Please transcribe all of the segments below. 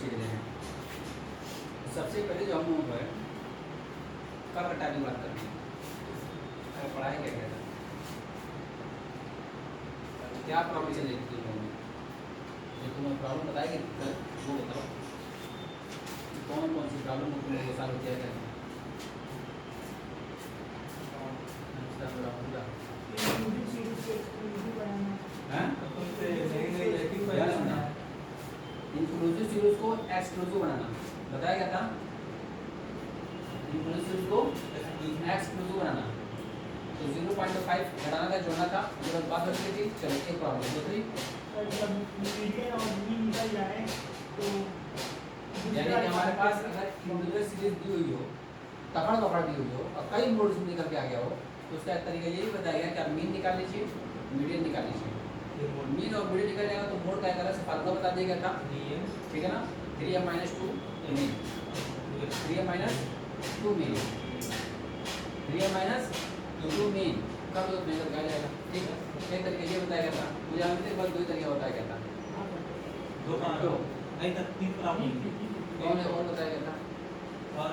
चीज़ें हैं। सबसे पहले जो हम लोगों को है कर्व का टाइप की बात करनी है। अगर पढ़ाई क्या कहता है, क्या प्रॉब्लम चल रही थी तुम लोगों में, जो तुम्हें प्रॉब्लम बताएगी वो बताओ, कौन कौन सी प्रॉब्लम तुम लोगों के साथ होती है क्या? इंक्लूसिव सीरीज को एक्सक्लूसिव बनाना बताया गया था। इंक्लूसिव सीरीज को एक्सक्लूसिव बनाना, तो 0.5 घटाना था, जोड़ना था, उसके बाद बात होती थी। चलो एक प्रॉब्लम दूसरी, यानी कि हमारे पास अगर इंडिविजुअल सीरीज दी हुई हो, तकड़ पकड़ दी हुई हो और कई मोड्स में निकल के आ गया हो, तो उसका तरीका यही बताया गया कि आप मीन निकाल लीजिए, मीडियन निकाल लीजिए। मीन और मीडियन निकल जाएगा तो मोड का एक अलग से फार्मूला बता दिया गया था, ठीक है ना। 3m - 2 mean, 3m - 2 mean, 3m - 2 mean कब तो निकल आ जाएगा, ठीक है। एक तरीका ये बताया गया था, मुझे आगे तक बस दो ही तरीका बताया गया था, दो नहीं था, तीन प्रॉब्लम कौन है और बताया गया था। और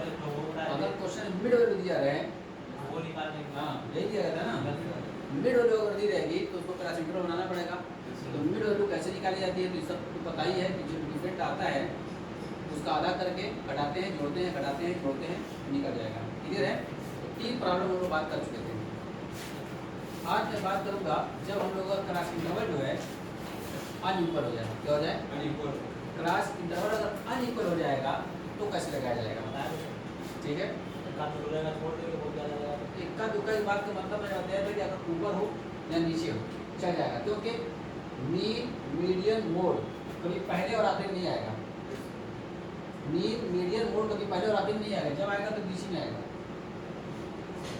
अगर क्वेश्चन मिड वैल्यू दिया रहे वो निकालने, हाँ यही दिया गया था ना, मिड वैल्यू अगर दी रहेगी तो उसको क्लास इंटरवल बनाना पड़ेगा। तो मिड वैल्यू कैसे निकाली जाती है, तो सब तो पता ही है कि जो डिफरेंट आता है उसका आधा करके घटाते हैं, जोड़ते हैं, घटाते हैं, जोड़ते हैं, निकल जाएगा। क्लियर है। तो तीन प्रॉब्लम हम लोग बात कर चुके थे। आज मैं बात करूंगा जब हम लोग का क्लास इंटरवल जो है अनइक्वल हो जाएगा। क्या हो जाए, अनइक्वल। क्लास इंटरवल अगर अनइक्वल हो जाएगा तो कैसे लगाया जाएगा, ठीक है। इक्का दुक्का इस बात का मतलब मैंने बताया था कि अगर ऊपर हो या नीचे हो चल जाएगा, क्योंकि मीन मीडियन मोड कभी पहले और आखिर नहीं आएगा। मीन मीडियन मोड कभी पहले और आखिर नहीं आएगा, जब आएगा तो बीच में आएगा।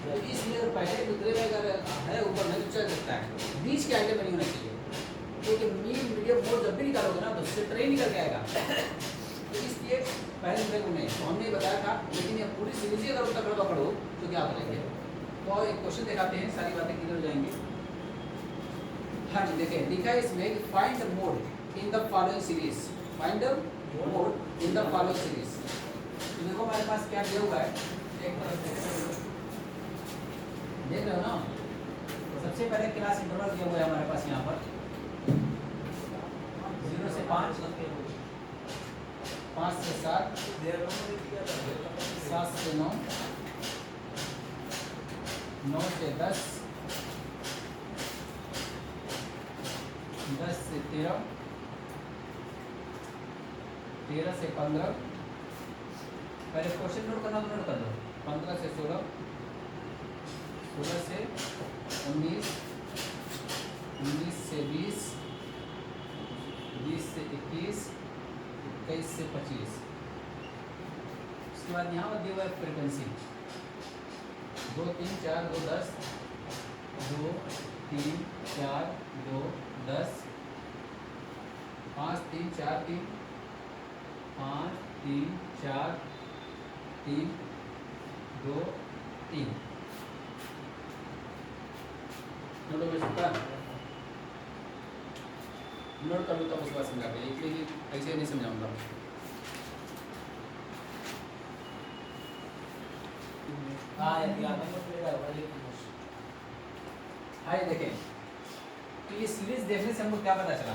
तो इसलिए अगर पहले दूसरे में अगर है ऊपर नहीं तो चल सकता है, बीच के आइटम नहीं होना चाहिए, क्योंकि मीन मीडियम मोड जब भी निकालोगे ना तो सेंटर ही निकल के आएगा। तो इसलिए पहले दूसरे को नहीं, हमने बताया था, लेकिन ये पूरी सीरीज ही अगर तकड़ पकड़ो तो क्या करेंगे। तो एक क्वेश्चन दिखाते हैं, सारी बातें क्लियर हो जाएंगी। हाँ जी देखिए, लिखा है इसमें find the mode in the following series, find the mode in the following series. तो देखो हमारे पास क्या दिया हुआ है, एक देख रहे हो ना। सबसे पहले क्लास इंटरवल दिया हुआ है हमारे पास यहाँ पर 0 से 5, 5 से 7, 7 से 9, 9 से 10, 10 से 13, 13 से 15। पहले क्वेश्चन नोट करना तो नोट कर लो। 15 से 16, 16 से 19, 19 से 20, 20 से 21, 21 से 25। उसके बाद यहाँ पर दिया हुआ है फ्रिक्वेंसी 2 3 4 2 10, 2 3 4 2 10, 5 3 4 3, 5 3 4 3 2 3। नोट हो सकता, नोट कर लो तब उसके बाद समझाते हैं, इसलिए ऐसे नहीं समझाऊंगा। हाँ देखें, तो ये सीरीज देखने से हमको क्या पता चला,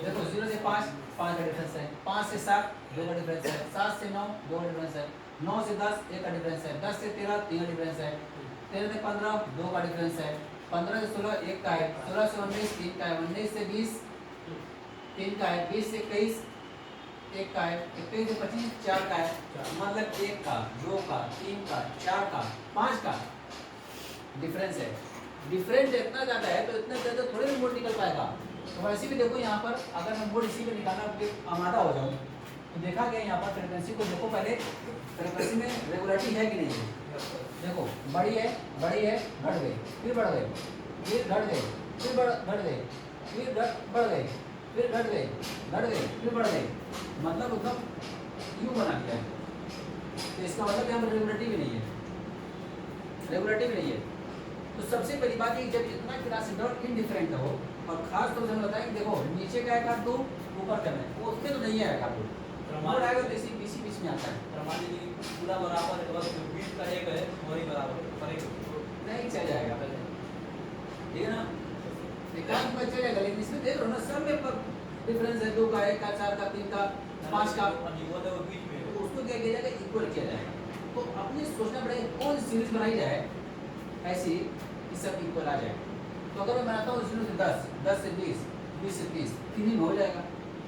देखो 0 से 5, 5 का डिफरेंस है, 5 से 7, 2 का डिफरेंस है, 7 से 9, 2 का डिफरेंस है, 9 से 10, 1 का डिफरेंस है, 10 से 13, 3 का डिफरेंस है, 13 से 15, 2 का डिफरेंस है, 15 से 16, 1 का है, 16 से 19, 3 का है, 19 से 20, 3 का है, 20 से 21, 1 का है, 21 से 25, 4 का है। मतलब 1 का, 2 का, 3 का, 4 का, 5 का डिफरेंस है। डिफरेंस इतना ज़्यादा है तो इतना ज़्यादा थोड़े भी मोड निकल पाएगा। तो वैसे भी देखो यहाँ पर अगर मैं मोड इसी में निकालना आमादा हो जाऊँ तो देखा गया यहाँ पर फ्रिक्वेंसी को देखो, पहले फ्रिक्वेंसी में रेगुलरिटी है कि नहीं है। देखो बढ़ी है, घट गई, फिर बढ़ गई, फिर घट गई, फिर घट गई, फिर बढ़ गई, फिर घट गई, फिर बढ़ गई, मतलब उसका यू बना दिया है। तो इसका मतलब यहाँ पर रेगुलरिटी भी नहीं है, रेगुलरिटी भी नहीं है। तो सबसे पहली बात ये, जब इतना क्लास इंटरवल इनडिफरेंट हो और खास तौर से हम बताएं, देखो नीचे का एक 2, ऊपर करना है, वो उसमें तो नहीं आएगा आपको, मोड आएगा तो इसी बीच बीच में आता है। मान लीजिए पूरा बराबर है, बस बीच का एक है वही बराबर करेंगे तो नहीं चल जाएगा पहले, ठीक है ना, एकांक में चल जाएगा, लेकिन इसमें देख रहे हो ना सब में डिफरेंस है, 2 का 1 का 4 का 3 का 5 का, वो तो बीच में तो उसको क्या किया जाएगा, इक्वल किया जाएगा। तो अपने सोचना पड़ेगा कौन सी सीरीज बनाई जाए ऐसी कि सब इक्वल आ जाए। तो अगर मैं बनाता हूँ 0 से 10, 10 से 20, 20 से 30, 3 ही में हो जाएगा,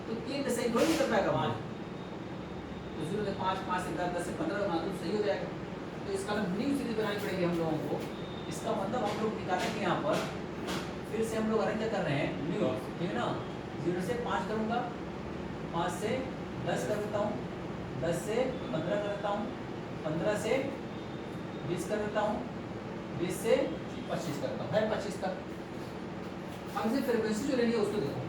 तो 3 में सही थोड़ी नहीं कर पाएगा वहाँ, तो 0 से 5, 5 से 10, 10 से 15 बना तो सही हो जाएगा। तो इसका न्यू सीरीज बनानी पड़ेगी हम लोगों को। इसका मतलब हम लोग निकालेंगे यहाँ पर, फिर से हम लोग अरेंज कर रहे हैं न्यू, ठीक है ना, 0 से 5 करूँगा, 5 से 10 कर देता हूँ, 10 से 15 कर देता हूँ, 15 से 20 कर देता हूँ, 20 से 25 करता हूँ, है 25 तक। अब से फ्रीक्वेंसी जो लेनी है उसको देखो,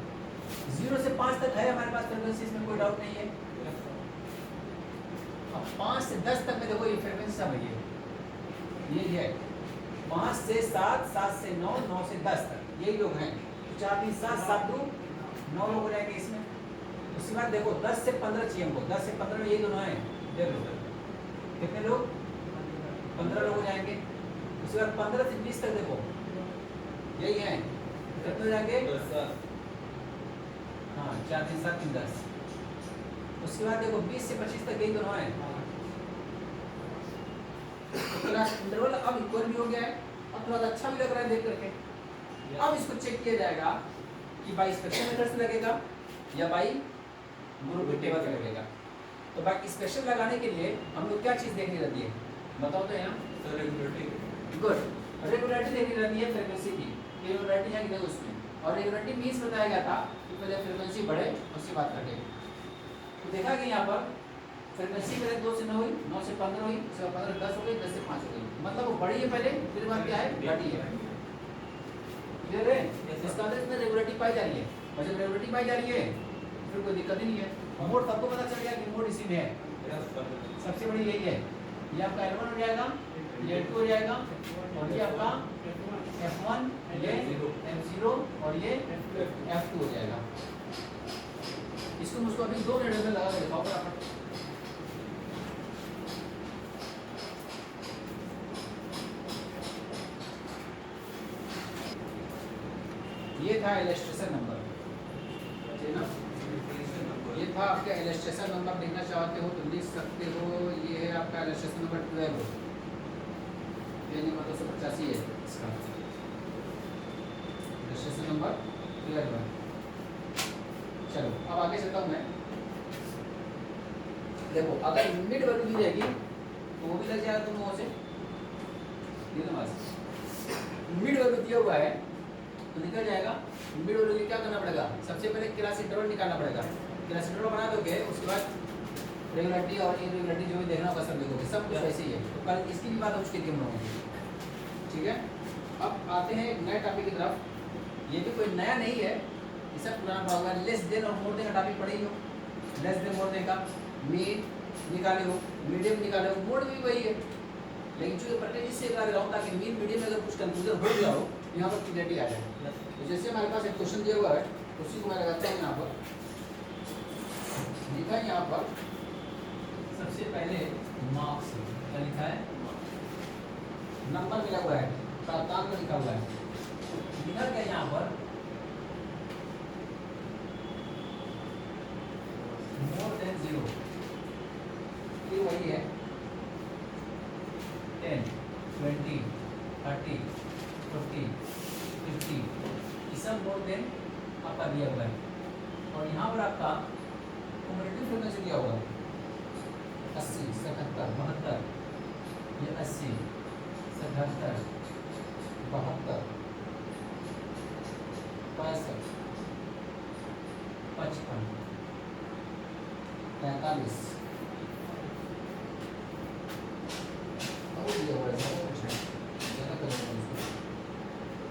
0 से 5 तक है हमारे पास फ्रीक्वेंसी, इसमें कोई डाउट नहीं है। अब 5 से 10 तक में देखो ये फ्रीक्वेंसी समझिए, ये है 5 से 7, 7 से 9, 9 से 10 तक, यही लोग हैं। 4 3 7, 7 2 9 लोग हो जाएंगे इसमें। उसके बाद देखो 10 से 15 चाहिए हमको, 10 से 15 में यही दोनों हैं, देख लो कितने लोग, 15 लोग हो जाएंगे। उसके बाद 15 से 20 तक देखो यही है, कितने हो जाएंगे, हाँ 4 3 7 3 10। उसके बाद देखो 20 से 25 तक यही दोनों हैं, तो क्लास इंटरवल अब इक्वल भी हो गया है और थोड़ा अच्छा भी लग रहा है देख करके। अब इसको चेक किया जाएगा कि बाई स्पेशल मेथड से लगेगा या बाई ग्रुप टेबल से लगेगा। तो बाई स्पेशल लगाने के लिए हम लोग क्या चीज़ देखनी रहती है, बताओ तो यहाँ, गुड, रेगुलरिटी देखनी रहती है फ्रीक्वेंसी की, रेगुलरिटी है कि नहीं उसमें, और रेगुलरिटी मीन्स बताया गया था कि पहले फ्रीक्वेंसी बढ़े उसके बाद घटे। तो देखा कि यहाँ पर फ्रीक्वेंसी पहले 2 से 9 हुई, 9 से 15 हुई, उसके बाद 15 से 10 हो गई, 10 से 5 हो गई, मतलब वो बढ़ी है पहले, फिर बाद क्या है, घटी है। क्लियर है, इसका मतलब इसमें रेगुलरिटी पाई जा रही है, और जब रेगुलरिटी पाई जा रही है फिर कोई दिक्कत ही नहीं है। मोड सबको पता चल गया कि मोड इसी में है, सबसे बड़ी यही है। ये आपका L1 हो जाएगा, ये L2 हो जाएगा, और ये आपका F1, ये F0 और ये F2 हो जाएगा। इसको मुझको अभी 2 मिनट में लगा के दिखाओ फटाफट। ये था इलस्ट्रेशन नंबर, ठीक है ना, ये था आपका इलस्ट्रेशन नंबर। लिखना चाहते हो तो लिख सकते हो, ये है आपका इलस्ट्रेशन नंबर 12, ये नंबर 285 है इसका इलस्ट्रेशन नंबर 12। चलो अब आगे चलता हूँ मैं। देखो अगर मिड वैल्यू दी जाएगी तो वो भी लग जाएगा दोनों से, मिड वैल्यू दिया हुआ है तो निकल जाएगा। मिड वैल्यू क्या करना पड़ेगा, सबसे पहले क्लास इंटरवल निकालना पड़ेगा। क्लास इंटरवल बना दोगे, उसके बाद रेगुलरिटी और इरेगुलरिटी जो भी देखना होगा सब देखोगे, सब कुछ वैसे ही है। तो कल इसकी भी बात हो चुकी थी हम लोगों की, ठीक है। अब आते हैं एक नए टॉपिक की तरफ। ये भी कोई नया नहीं है, ये सब पुराना पड़ा हुआ है। लेस देन और मोर देन का टॉपिक पढ़े ही हो, लेस देन मोर देन का मीन निकाले हो, मीडियम निकाले हो, मोड भी वही है, लेकिन जो प्रैक्टिस से करा रहा हूँ ताकि मीन मीडियम में अगर कुछ कंफ्यूजन हो गया हो यहाँ पर क्लियरिटी आ जाए। तो जैसे हमारे पास एक क्वेश्चन दिया हुआ है, उसी को मैं लगाता हूँ यहाँ पर, लिखा है यहाँ पर सबसे पहले मार्क्स, क्या लिखा है, नंबर मिला हुआ है, प्राप्तांक लिखा हुआ है, लिखा क्या यहाँ पर, मोर देन 0, ये वही है 10, 20, 30, 40, 50, ये सब मोर देन आपका दिया हुआ है। और यहाँ पर आपका कम्युलेटिव फ्रीक्वेंसी दिया हुआ है 80, 77, 72, ये 80, 77, 72, 65, 55, 45 और दिया हुआ है, ज़्यादा कुछ है, ज़्यादा करेंगे उसको,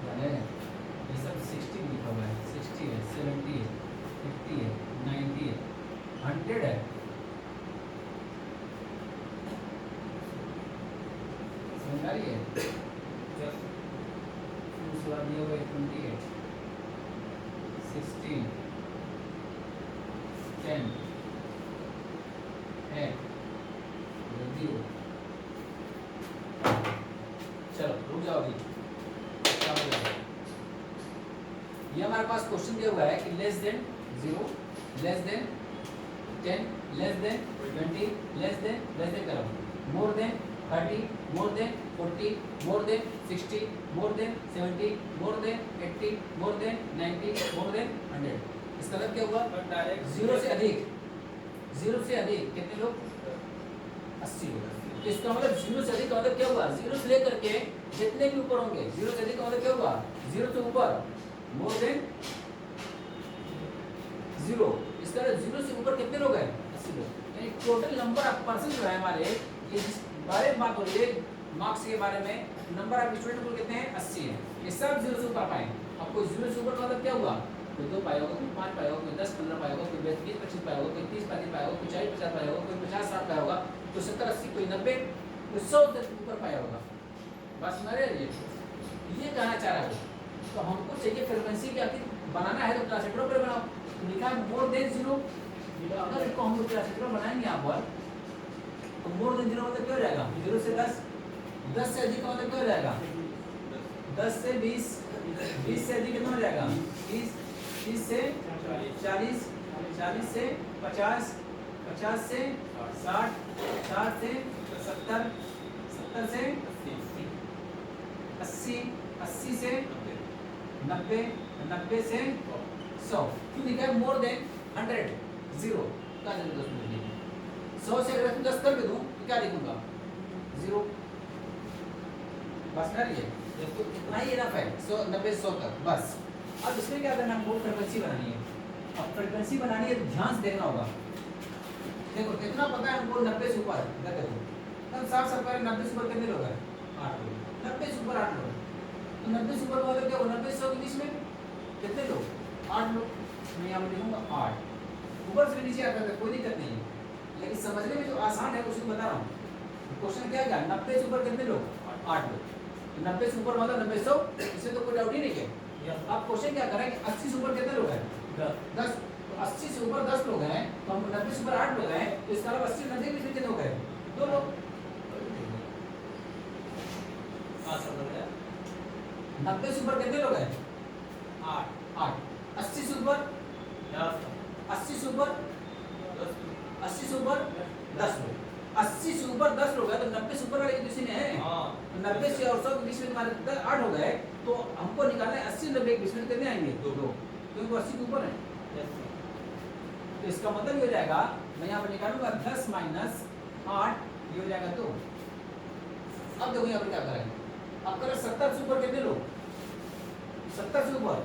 जाने ये सब 60 लिखा हुआ है, 60 है, 70 है, 50 है, 90 है, 100 है, समझ आ रही है। उसके बाद दिया हुआ है 28, 16, 10 8 0। चलो रुक जाओ अभी। क्या हो गया? ये हमारे पास क्वेश्चन दिया हुआ है कि less than 0, less than 10, less than 20, less than करो, more than 30, more than 40, more than 60, more than 70, more than 80, more than 90, more than 100। इसका मतलब क्या हुआ? डायरेक्ट 0 से अधिक, 0 से अधिक कितने लोग? 80 लोग। इसका मतलब 0 से अधिक का मतलब क्या हुआ? 0 से लेकर के जितने भी ऊपर होंगे, 0 से अधिक का मतलब क्या हुआ? 0 से ऊपर, मोर देन 0। इसका 0 से ऊपर कितने लोग हैं? 80 लोग। यानी टोटल नंबर ऑफ पर्सन जो है हमारे, ये जिस बारे में बात हो रही है मार्क्स के बारे में, नंबर ऑफ स्टूडेंट को कितने हैं? 80 है। ये सब 0 से ऊपर पाए। आपको 0 से ऊपर का मतलब क्या हुआ? कोई 2 पाया होगा, कोई 5 पाया होगा, कोई 10 15 पाया होगा, कोई 20 25 पाया होगा, कोई 30 35 पाया होगा, कोई 40 50 पाया होगा, कोई 50 60 पाया होगा, कोई 70 80, कोई 90, कोई 100 तक ऊपर पाया होगा। बस मेरे ये कहना चाह रहा हूँ। तो हमको चाहिए फ्रीक्वेंसी क्या कि बनाना है तो क्लासिट्रो पर बनाओ। तो लिखा है मोर देन 0। अगर इसको हम क्लासिट्रो बनाएंगे यहाँ पर, तो मोर देन 0 मतलब क्या हो जाएगा? 0 से 10, 10 से अधिक का मतलब क्या हो जाएगा? 10 से 20, 20 से अधिक कितना हो जाएगा? 30, 30 से 40, 40 से 50, 50 से 60, 60 से 70, 70 से 80, 80 से 90, 90 से 100। क्यों लिखा है मोर देन 100? 0 का जरूरत नहीं है। 100 से अगर 10 कर भी दूं तो क्या लिखूंगा? 0। बस कर ये तो इतना ही इनफ है। 100 90 100 तक बस। अब इसमें क्या करना है? हमको फ्रीक्वेंसी बनानी है। अब फ्रीक्वेंसी बनानी है तो ध्यान से देखना होगा। देखो कितना पता है हमको? 90 से ऊपर। इधर देखो तब 60 से ऊपर 90 से ऊपर कितने लोग हैं? 8 लोग। 90 से ऊपर 8 लोग। तो 90 से ऊपर मतलब क्या? 90 से 100 के बीच में कितने लोग? 8 लोग। मैं यहाँ पर लिखूंगा 8। ऊपर से नीचे आता है कोई दिक्कत नहीं है, लेकिन समझने में जो आसान है उसको बता रहा हूँ। क्वेश्चन क्या है? 90 से ऊपर कितने लोग? 8 लोग। 90 से ऊपर मतलब 90 100, इससे तो कोई डाउट ही नहीं है। आप क्वेश्चन क्या करें कि 80 से ऊपर कितने लोग हैं? 10। तो 80 से ऊपर 10 लोग हैं, तो हम 90 से ऊपर 8 लोग हैं, तो इसका मतलब 80 90 के बीच में कितने लोग हैं? 2 लोग। 90 से ऊपर कितने लोग हैं? 8। 80 से ऊपर 80 से ऊपर 80 से ऊपर 10 लोग। 80 से ऊपर 10 लोग हैं, तो 90 से ऊपर वाले के बीच में है। तो 90 से और 100 के बीच में तुम्हारे 8 हो गए, तो हमको निकालना है 80 90 के बीच में कितने आएंगे? 2 लोग, क्योंकि 80 के ऊपर है। तो इसका मतलब ये हो जाएगा, मैं यहाँ पर निकालूंगा 10 माइनस 8, ये हो जाएगा 2। अब देखो यहाँ पर क्या करेंगे? अब करें 70 से ऊपर कितने लोग? 70 से ऊपर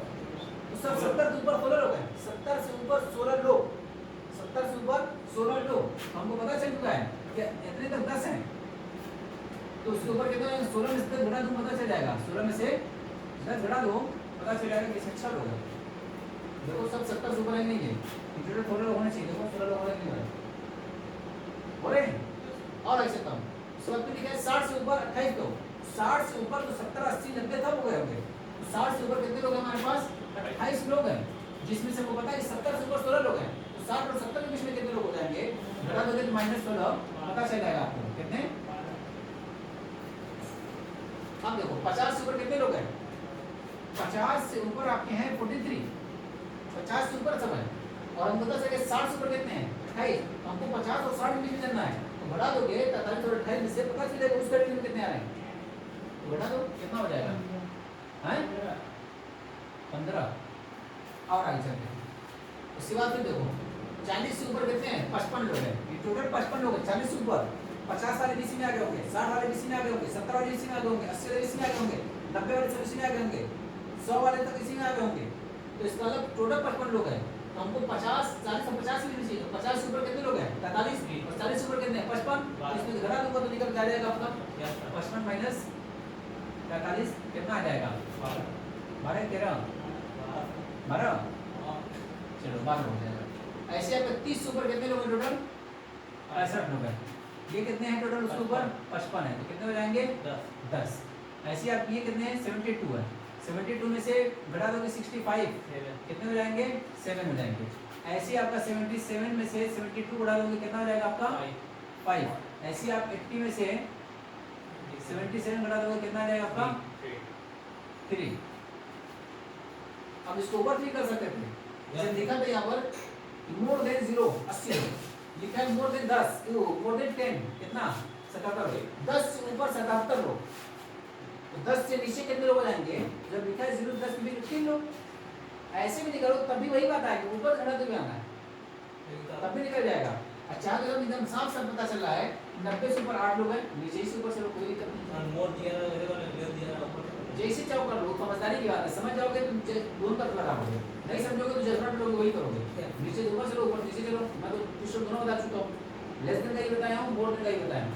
तो सब 70 से ऊपर 16 लोग हैं। 70 से ऊपर 16 लोग, 70 से ऊपर 16 लोग। हमको पता चल चुका है कि इतने तक 10 हैं, तो उसके ऊपर कितना है? 16 में से 10 घटा दूं पता चल जाएगा। 16 में से 10 घटा दो पता चल जाएगा कि इसमें 6 लोग हैं। देखो सब 70 से ऊपर है नहीं है, इंक्लूडेड 16 लोग होने चाहिए। देखो 16 लोग होने नहीं हो रहे हैं। और ऐसे कम सब लिखा है 60 से ऊपर 28 लोग। 60 से ऊपर तो 70 80 90 सब हो गए होंगे। 60 से ऊपर कितने लोग हैं हमारे पास? 28 लोग हैं, जिसमें से हमको पता है कि 70 से ऊपर 16 लोग हैं। तो 60 और 70 के बीच में कितने लोग हो जाएंगे? घटा दोगे तो -16 पता चल जाएगा आपको कितने। अब देखो 50 से ऊपर कितने लोग हैं? 50 से ऊपर आपके हैं 43। 50 से ऊपर सब है, और हमको पता चला कि 60 से ऊपर कितने हैं? 28। हमको 50 और 60 के बीच में चलना है, तो घटा दोगे 43 और 28 में से पता चल जाएगा उस कैटेगरी में कितने आ रहे हैं। तो घटा दो कितना हो जाएगा? हैं 15। और आगे चलते हैं। उसके बाद फिर देखो 40 से ऊपर कितने हैं? 55 लोग हैं। ये टोटल 55 लोग हैं। 40 से ऊपर 50 वाले बीसी में आ गए होंगे, 60 वाले बीसी में आ गए होंगे, 70 वाले बीसी में आ गए होंगे, 80 वाले बीसी में आ गए होंगे, 90 वाले बीसी में आ गए होंगे, 100 वाले तक इसी में आ गए होंगे। तो इसका मतलब टोटल 55 लोग हैं। तो हमको 50 40 और 50 की चाहिए। तो 50 से ऊपर कितने लोग हैं? 43। और 40 से ऊपर कितने हैं? 55। तो इसमें घटा दूंगा तो निकल जाएगा आपका 55 माइनस 43 कितना आ जाएगा? 12 13 12। चलो 12 हो जाएगा। ऐसे आपके 30 से ऊपर कितने लोग हैं टोटल? 65 लोग हैं। ये कितने हैं टोटल? उसके ऊपर 55 है, तो कितने हो जाएंगे? 10। ऐसे आप ये कितने हैं? 72 है। 72 में से घटा दोगे 65 कितने हो जाएंगे? 7 हो जाएंगे। ऐसे ही आपका 77 में से 72 को डालोगे कितना हो जाएगा आपका 5। ऐसे ही आप 80 में से 77 घटा दोगे कितना आ जाएगा आपका 3। अब इसको ऊपर भी कर सकते थे, जैसे लिखा था यहाँ पर मोर देन 0 80 लिखा है, मोर देन 10 मोर देन 10 कितना 77 10 से ऊपर 77 लोग, तो 10 से नीचे कितने लोग हो जाएंगे, जब लिखा है 0 10 के बीच 3 लोग। ऐसे भी निकालो तब भी वही बात आएगी, ऊपर घटा तो भी आना है तब भी निकल जाएगा। अच्छा अगर एकदम साफ साफ पता चल रहा है 90 से ऊपर 8 लोग हैं, नीचे से ऊपर से कोई दिक्कत नहीं, मोर दिया ना मेरे को ले दिया ना ऊपर जैसे चाहो कर लो, समझदारी की बात है, समझ जाओगे तुम दोनों तरफ लगाओगे, नहीं समझोगे तो जजमेंट लोगे वही करोगे, नीचे ऊपर चलो ऊपर नीचे चलो। मैं तो क्वेश्चन दोनों बता चुका हूँ, लेस देन का ही बताया हूँ, मोर देन का ही बताया हूँ।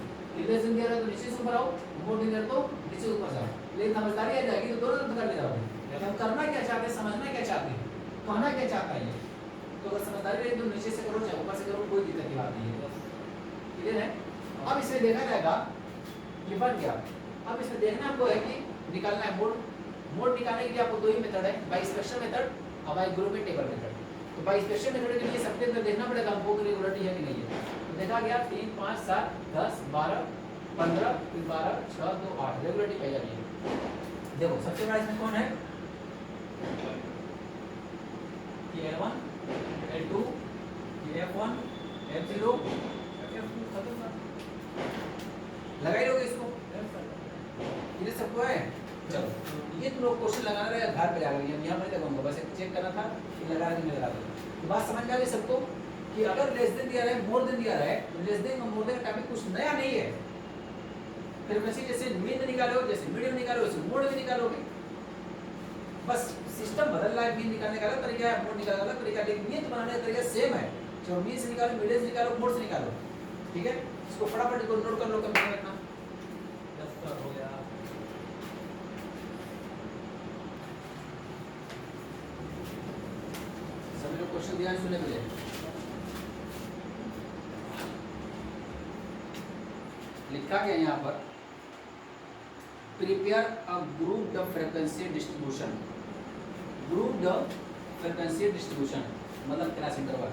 लेस देन दिया है तो नीचे से ऊपर आओ, मोर देन दिया तो नीचे से ऊपर जाओ, लेकिन समझदारी आ जाएगी तो दोनों तरफ कर ले जाओगे। हम करना क्या चाहते हैं, समझना क्या चाहते हैं, कहना क्या चाहता है, तो अगर समझदारी रही तो नीचे से करो चाहे ऊपर से करो, कोई दिक्कत की बात नहीं है। क्लियर है? अब इसमें देखा जाएगा ये बन गया। अब इसमें देखना आपको है कि निकालना है मोड। मोड निकालने के लिए आपको दो ही मेथड है, बाई स्पेक्ट्रल मेथड और बाई ग्रुपिंग टेबल मेथड। तो बाई स्पेक्ट्रल मेथड के लिए सबके अंदर देखना पड़ेगा हमको कि रेगुलरिटी है कि नहीं है। तो देखा गया 3 5 7 10 12 15 फिर 12 6 2 8 रेगुलरिटी पाई जा रही है। देखो सबसे बड़ा इसमें कौन है, L1 L2 F1 F0 F2 लगा ही लोगे इसको, ये सबको है। चलो ये तुम लोग क्वेश्चन लगाना रहेगा घर पे जाकर, यहाँ पर लगाऊंगा, बस चेक करना था कि लगा रहे लगा दो। तो बात समझ में आ गई सबको कि अगर लेस देन दिया रहा है मोर देन दिया रहा है, तो लेस देन और मोर देन टॉपिक कुछ नया नहीं है। फ्रीक्वेंसी जैसे मीन निकालो, जैसे मीडियम निकालो, वैसे मोड भी निकालोगे, बस सिस्टम बदल रहा है। मीन निकालने का अलग तरीका है, मोड निकालने का अलग तरीका है, लेकिन मीन बनाने का तरीका सेम है। जो मीन से निकालो, मीडियम से निकालो, मोड से निकालो, ठीक है। इसको फटाफट नोट कर लो, कंप्लीट रखना। हो गया सभी लोग क्वेश्चन ध्यान सुनने के लिए। लिखा गया यहाँ पर prepare a grouped frequency distribution. Grouped frequency distribution मतलब class interval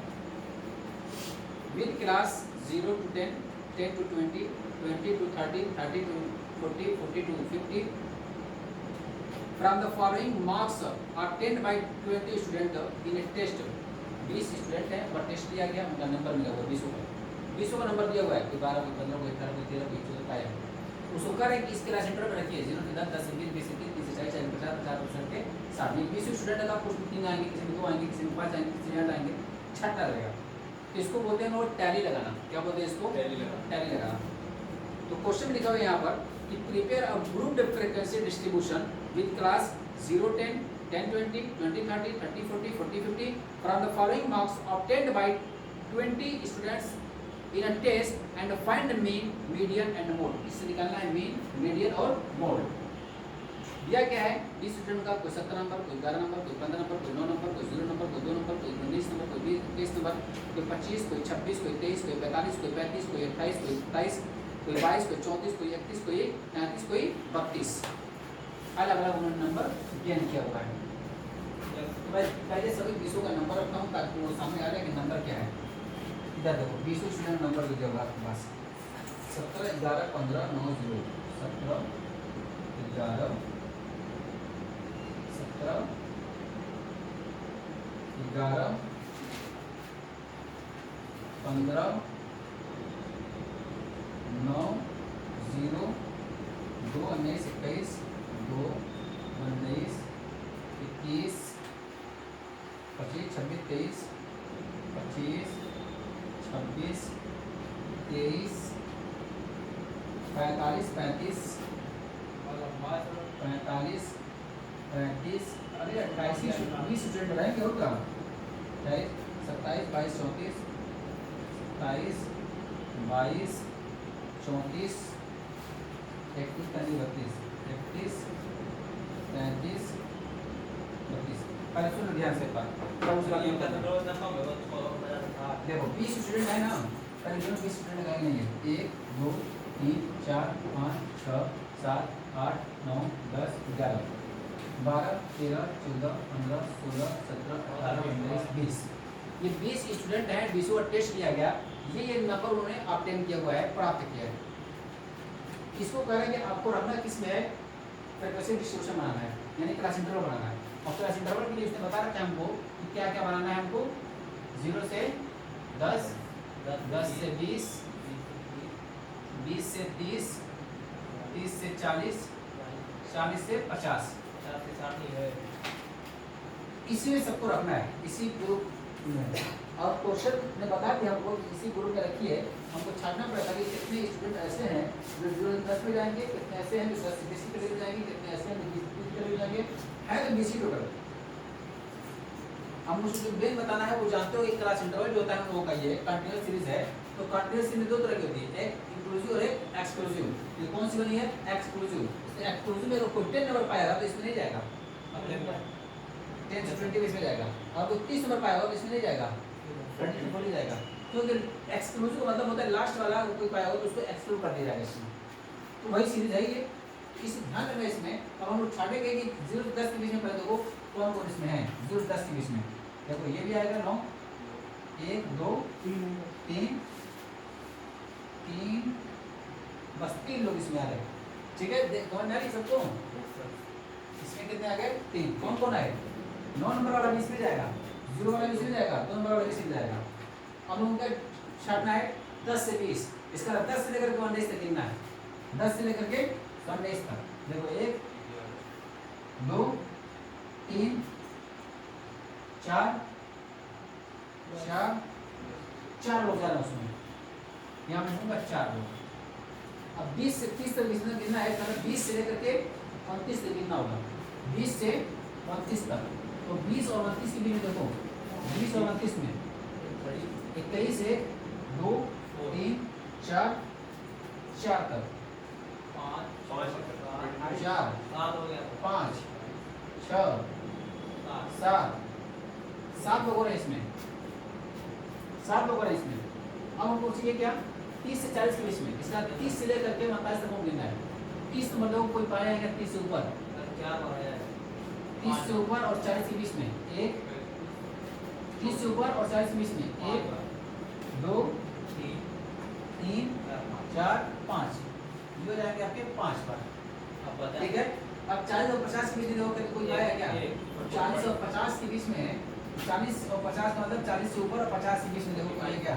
with class 0 to 10 10 to 20 20 to 30 30 to 40 40 to 50 from the following marks are 10 by 20 student in a test। 20 student है और टेस्ट दिया गया, उनका number मिला हुआ 20 का number दिया हुआ है कि 12 को 15 को 18 को 13 को 14 का है। उसको करें कि इस क्लास सेंटर में रखिए 0 से 10 10 से 20 20 से 30 30 से 40 40 50 50% के साथ। ये 20 स्टूडेंट का कुछ 3 आएंगे, किसी में 2 आएंगे, किसी में 5 आएंगे, किसी में 8 आएंगे, छठा रहेगा। तो इसको बोलते हैं वो टैली लगाना। क्या बोलते हैं इसको? टैली लगाना। तो क्वेश्चन लिखा हुआ है यहाँ पर कि prepare a group frequency distribution with class 0 10 10 20 20 30 30 40 40 50 from the following marks obtained by 20 students in a test and find the mean, median and mode। इससे निकालना है मीन, मीडियन और मोड। दिया क्या है 20 स्टूडेंट का, कोई 17 नंबर, कोई 11 नंबर, कोई 15 नंबर, कोई 9 नंबर, कोई 0 नंबर, कोई 2 नंबर, कोई 19 नंबर, कोई 20 नंबर, कोई 25, कोई 26, कोई 23, कोई 45, कोई 35, कोई 28, कोई 27, कोई 22, कोई 34, कोई 31, कोई 33, कोई 32 अलग अलग उन्होंने नंबर गेन किया हुआ है। मैं पहले सभी 20 का नंबर रखता हूँ ताकि वो सामने आ जाए कि नंबर क्या है। इधर देखो 20 स्टूडेंट नंबर दिया हुआ आपके पास 17 11 15 9 0 17 11 17 11 15 9 0 2 19 21 2 19 21 25 26 23 25 26 23 45 35 45 35 अरे 28 20 स्टूडेंट रहेंगे और क्या 28 27 22 34 27 22 34 31 32 31 33 32 पहले सुनो ध्यान से बात देखो 20 स्टूडेंट है ना, पहले दोनों 20 स्टूडेंट का नहीं है 1 2 3 4 5 6 7 8 9 10 11 12 13 14 15 16 17 18 19 20 ये 20 स्टूडेंट हैं, 20 का टेस्ट लिया गया, ये नंबर उन्होंने ऑब्टेन किया हुआ है, प्राप्त किया है। इसको कह रहे हैं कि आपको रखना किस में है, फ्रीक्वेंसी डिस्ट्रीब्यूशन बनाना है, यानी क्लास इंटरवल बनाना है। और क्लास इंटरवल के लिए उसने बता रखा है हमको कि क्या क्या बनाना है हमको, 0 से 10, 10 से 20, 20 से 30, 30 से 40, 40 से 50, इसी में सबको रखना है, इसी ग्रुप में। और क्वेश्चन ने बता दिया हमको इसी ग्रुप में रखिए, हमको छानना पड़ेगा कि कितने स्टूडेंट ऐसे हैं जो 0 से 10 में जाएंगे, कितने ऐसे हैं जो 10 से 20 के लिए जाएंगे, कितने ऐसे हैं जो 20 के लिए जाएंगे, है तो 20 टोटल। हम मुझे जो मेन बताना है वो जानते हो, एक क्लास इंटरवल जो होता है हम लोगों का ये कंटीन्यूअस सीरीज है। तो कंटीन्यूअस सीरीज दो तरह की होती है, एक इंक्लूसिव और एक एक्सक्लूसिव। ये कौन सी बनी है, एक्सक्लूसिव। एक्सक्लूसिव में कोई 10 नंबर पाएगा तो इसमें नहीं जाएगा, 10 से 20 इसमें जाएगा, और कोई 30 नंबर पाएगा तो इसमें नहीं जाएगा, 20 नहीं जाएगा। क्योंकि एक्सक्लूसिव का मतलब होता है लास्ट वाला कोई पाएगा तो उसको एक्सक्लूड कर दिया जाएगा इसमें। तो वही सीरीज है ये, इस ध्यान रखना इसमें। अब हम लोग छाटेंगे कि 0 से 10 के बीच में पहले देखो कौन कौन इसमें है, 0 से 10 के बीच में। देखो ये भी आएगा 9, 1 2 3 3, बस 3 लोग इसमें आ गए, ठीक है। समझ में आ रही सबको, इसमें कितने आ गए, 3। कौन कौन आए, 9 नंबर वाला भी इसमें जाएगा, 0 वाला भी इसमें जाएगा, 2 नंबर वाला भी इसमें जाएगा। अब उनका छाटना है 10 से 20, इसका 10 से लेकर के 19 तक गिनना है, 10 से लेकर के 19 तक। देखो 1 2 3 4 4 लोग जा रहे हैं उसमें, यहाँ मैं दूंगा 4 लोग। अब 20 से 30 तक गिनना है, 20 से लेकर के 29 तक गिनना होगा, 20 से 29 तक। तो 20 और 29 के बीच में देखो, 20 और 29 में 21 1 2 3 4 4 तक, 4 5 6 7 7 लोग हो रहे हैं इसमें, 7 लोग हो रहे हैं इसमें। अब हमको चाहिए क्या, 30 से 40 के बीच में, इसका 30 से लेकर के 29 तक गिनना है। 30 नंबर लोग कोई पाया है क्या, 30 से ऊपर, 30 से ऊपर और 40 के बीच में, 1 30 से ऊपर और 40 के बीच में 1 2 3 4 5, ये हो जाएंगे आपके 5 बार, ठीक है। अब 40 और 50 के बीच में देखो कोई पाया है क्या, 40 और 50 के बीच में, 40 और 50 का मतलब 40 से ऊपर और 50 के बीच में देखो पाया क्या,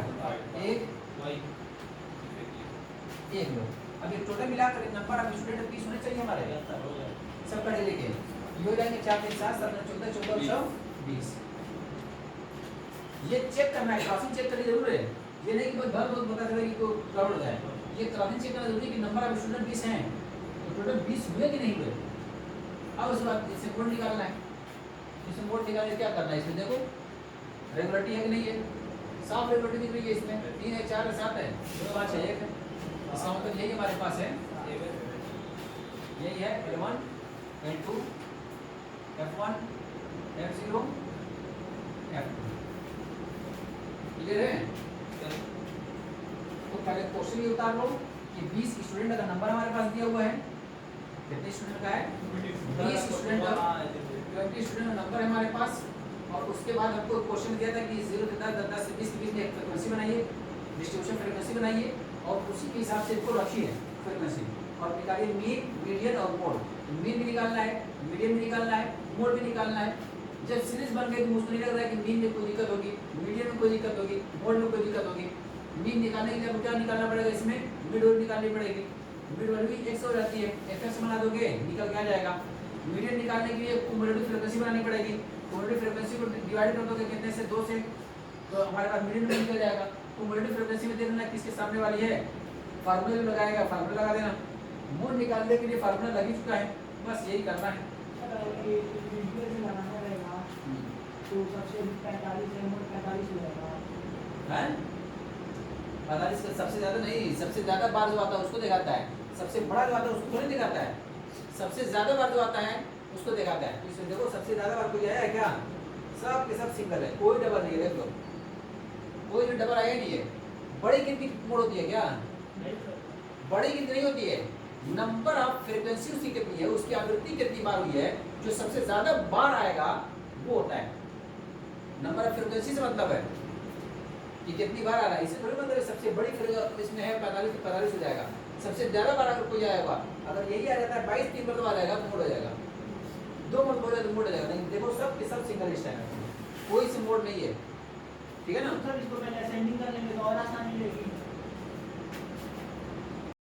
1 लोग। अब ये टोटल मिलाकर नंबर ऑफ स्टूडेंट 30 होने चाहिए हमारे, सब पढ़े लिखे, ये हो जाएंगे 4 3 7 7 14 14 और 20। ये चेक करना है, क्रॉसिंग चेक करनी जरूर है, ये नहीं कि भर बहुत बता चले कि कोई गड़बड़ हो जाए। ये क्रॉसिंग चेक करना जरूरी है कि नंबर ऑफ स्टूडेंट 20 हैं तो टोटल 20 हुए कि नहीं हुए। अब उसके बाद इससे मोड निकालना है, इससे मोड निकालने क्या करना है, इसमें देखो रेगुलरिटी है कि नहीं है, साफ रेगुलरिटी दिख रही है इसमें, 3 है 4 है 7 है 2 5 है 1 है, इसका मतलब यही हमारे पास है, यही है L1 L2 F1 F0 F2, clear है। तो पहले क्वेश्चन ये उतार लो कि 20 स्टूडेंट का नंबर हमारे पास दिया हुआ है, कितने स्टूडेंट का है, 20 स्टूडेंट का 20 स्टूडेंट का नंबर है हमारे पास। और उसके बाद हमको क्वेश्चन दिया था कि 0 से 10 से 20 के बीच में एक फ्रीक्वेंसी बनाइए, डिस्ट्रीब्यूशन फ्रीक्वेंसी बनाइए, और उसी के हिसाब से इसको रखिए फ्रीक्वेंसी, और निकालिए मीन मीडियन और मोड। मीन भी निकालना है, मीडियन भी निकालना है, मोड भी निकालना है। जब सीरीज बन गई तो मुझको नहीं लग रहा है कि मीन में कोई दिक्कत होगी, मीडियन में कोई दिक्कत होगी, मोड में कोई दिक्कत होगी। मीन निकालने के लिए क्या निकालना पड़ेगा, इसमें मिड वैल्यू निकालनी पड़ेगी, मिड वैल्यू x हो जाती है, fx बना दोगे निकल के आ जाएगा। मीडियन निकालने के लिए क्युमुलेटिव फ्रीक्वेंसी बनानी पड़ेगी, क्युमुलेटिव फ्रीक्वेंसी को डिवाइड कर दोगे कितने से, 2 से, तो हमारे पास मीडियन में निकल जाएगा। क्युमुलेटिव फ्रीक्वेंसी में देखना किसके सामने वाली है, फार्मूला जो लगाएगा फार्मूला लगा देना। मोड निकालने के लिए फार्मूला लग ही चुका है, बस यही करना है। तो सबसे 45 है, मोड 45 हो जाएगा हैं, 45 का सबसे ज्यादा नहीं, सबसे ज्यादा बार जो आता है उसको दिखाता है, सबसे बड़ा जो आता है उसको थोड़ी दिखाता है, सबसे ज्यादा बार जो आता है उसको दिखाता है। तो इसमें देखो सबसे ज्यादा बार कोई आया है क्या, सब के सब सिंगल है, कोई डबल नहीं है, देख लो कोई भी डबल आया नहीं है। बड़ी गिनती मोड होती है क्या, बड़ी गिनती नहीं होती है, नंबर ऑफ फ्रीक्वेंसी उसकी कितनी है, उसकी आवृत्ति कितनी बार हुई है, जो सबसे ज्यादा बार आएगा वो होता है। नंबर ऑफ फ्रीक्वेंसी से मतलब है कि कितनी बार आ रहा है, इससे थोड़ी मतलब है सबसे बड़ी इसमें है 45 तो 45 हो जाएगा। सबसे ज़्यादा बार अगर कोई आएगा, अगर यही आ जाता है 22 3 मरतबा आ जाएगा तो मोड हो जाएगा, 2 मरतबा हो जाएगा तो मोड हो जाएगा। नहीं देखो सब के सब सिंगल लिस्ट है, कोई से मोड नहीं है, ठीक है ना। सर इसको पहले असेंडिंग कर लेंगे तो और आसानी रहेगी।